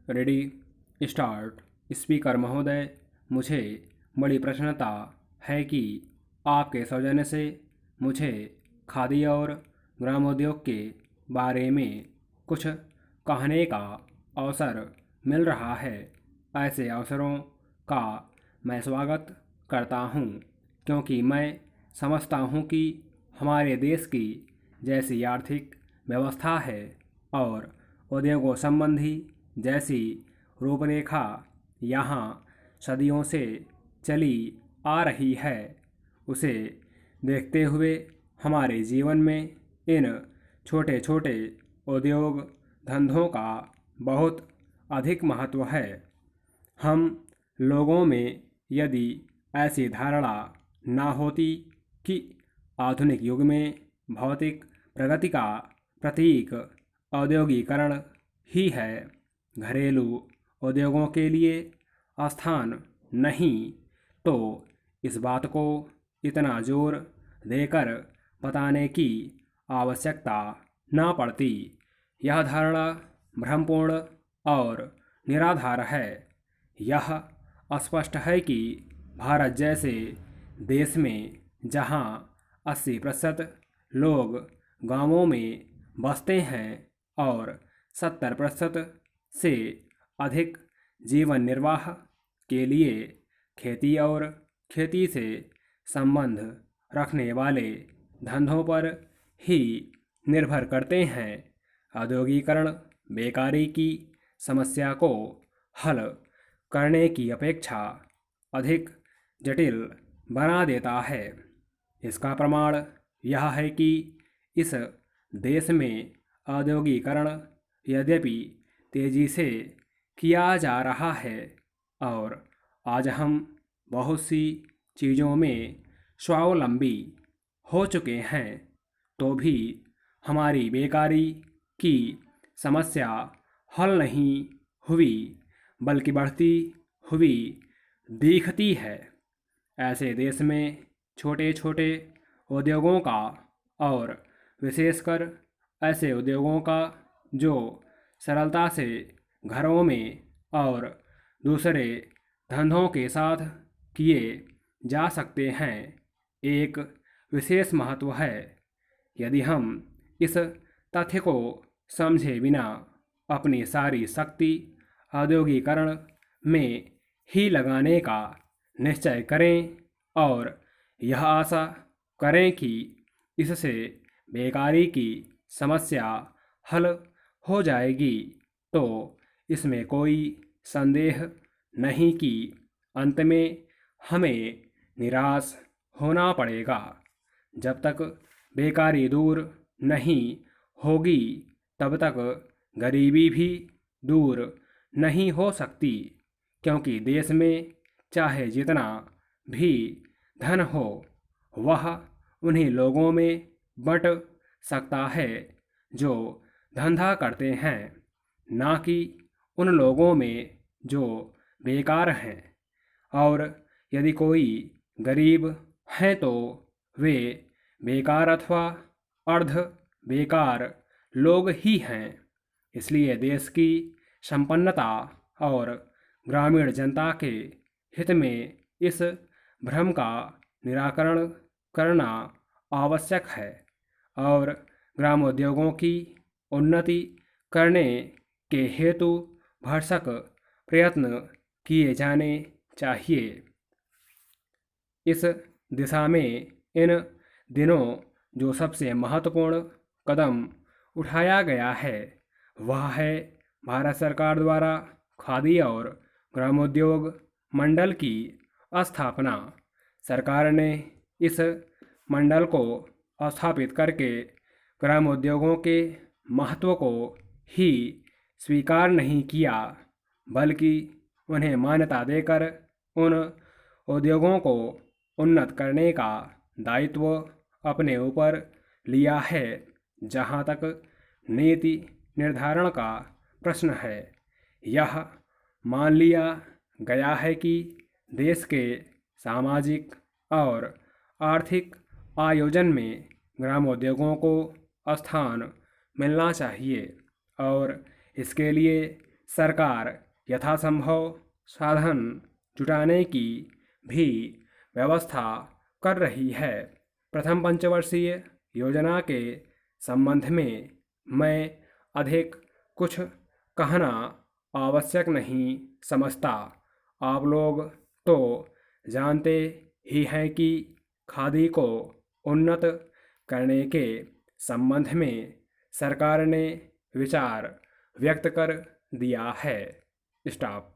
Ready start. Speaker महोदय, मुझे बड़ी प्रसन्नता है कि आपके सौजन्य से मुझे खादी और ग्रामोद्योग के बारे में कुछ कहने का अवसर मिल रहा है। ऐसे अवसरों का मैं स्वागत करता हूँ, क्योंकि मैं समझता हूँ कि हमारे देश की जैसी आर्थिक व्यवस्था है और उद्योगों संबंधी जैसी रूपरेखा यहाँ सदियों से चली आ रही है, उसे देखते हुए हमारे जीवन में इन छोटे छोटे उद्योग धंधों का बहुत अधिक महत्व है। हम लोगों में यदि ऐसी धारणा ना होती कि आधुनिक युग में भौतिक प्रगति का प्रतीक औद्योगिकरण ही है, घरेलू उद्योगों के लिए स्थान नहीं, तो इस बात को इतना जोर देकर बताने की आवश्यकता ना पड़ती। यह धारणा भ्रमपूर्ण और निराधार है। यह स्पष्ट है कि भारत जैसे देश में जहाँ 80% लोग गांवों में बसते हैं और 70% से अधिक जीवन निर्वाह के लिए खेती और खेती से संबंध रखने वाले धंधों पर ही निर्भर करते हैं, औद्योगिकरण बेकारी की समस्या को हल करने की अपेक्षा अधिक जटिल बना देता है। इसका प्रमाण यह है कि इस देश में औद्योगिकरण यद्यपि तेजी से किया जा रहा है और आज हम बहुत सी चीज़ों में स्वावलंबी हो चुके हैं, तो भी हमारी बेकारी की समस्या हल नहीं हुई, बल्कि बढ़ती हुई दिखती है। ऐसे देश में छोटे छोटे उद्योगों का और विशेषकर ऐसे उद्योगों का जो सरलता से घरों में और दूसरे धंधों के साथ किए जा सकते हैं, एक विशेष महत्व है। यदि हम इस तथ्य को समझे बिना अपनी सारी शक्ति औद्योगिकरण में ही लगाने का निश्चय करें और यह आशा करें कि इससे बेकारी की समस्या हल हो जाएगी, तो इसमें कोई संदेह नहीं कि अंत में हमें निराश होना पड़ेगा। जब तक बेकारी दूर नहीं होगी, तब तक गरीबी भी दूर नहीं हो सकती, क्योंकि देश में चाहे जितना भी धन हो, वह उन्हीं लोगों में बंट सकता है जो धंधा करते हैं, ना कि उन लोगों में जो बेकार हैं। और यदि कोई गरीब हैं तो वे बेकार अथवा अर्ध बेकार लोग ही हैं। इसलिए देश की संपन्नता और ग्रामीण जनता के हित में इस भ्रम का निराकरण करना आवश्यक है और ग्रामोद्योगों की उन्नति करने के हेतु भरसक प्रयत्न किए जाने चाहिए। इस दिशा में इन दिनों जो सबसे महत्वपूर्ण कदम उठाया गया है, वह है भारत सरकार द्वारा खादी और ग्रामोद्योग मंडल की स्थापना। सरकार ने इस मंडल को स्थापित करके ग्रामोद्योगों के महत्व को ही स्वीकार नहीं किया, बल्कि उन्हें मान्यता देकर उन उद्योगों को उन्नत करने का दायित्व अपने ऊपर लिया है। जहाँ तक नीति निर्धारण का प्रश्न है, यह मान लिया गया है कि देश के सामाजिक और आर्थिक आयोजन में ग्रामोद्योगों को स्थान मिलना चाहिए और इसके लिए सरकार यथासंभव साधन जुटाने की भी व्यवस्था कर रही है। प्रथम पंचवर्षीय योजना के संबंध में मैं अधिक कुछ कहना आवश्यक नहीं समझता। आप लोग तो जानते ही हैं कि खादी को उन्नत करने के संबंध में सरकार ने विचार व्यक्त कर दिया है। स्टॉप।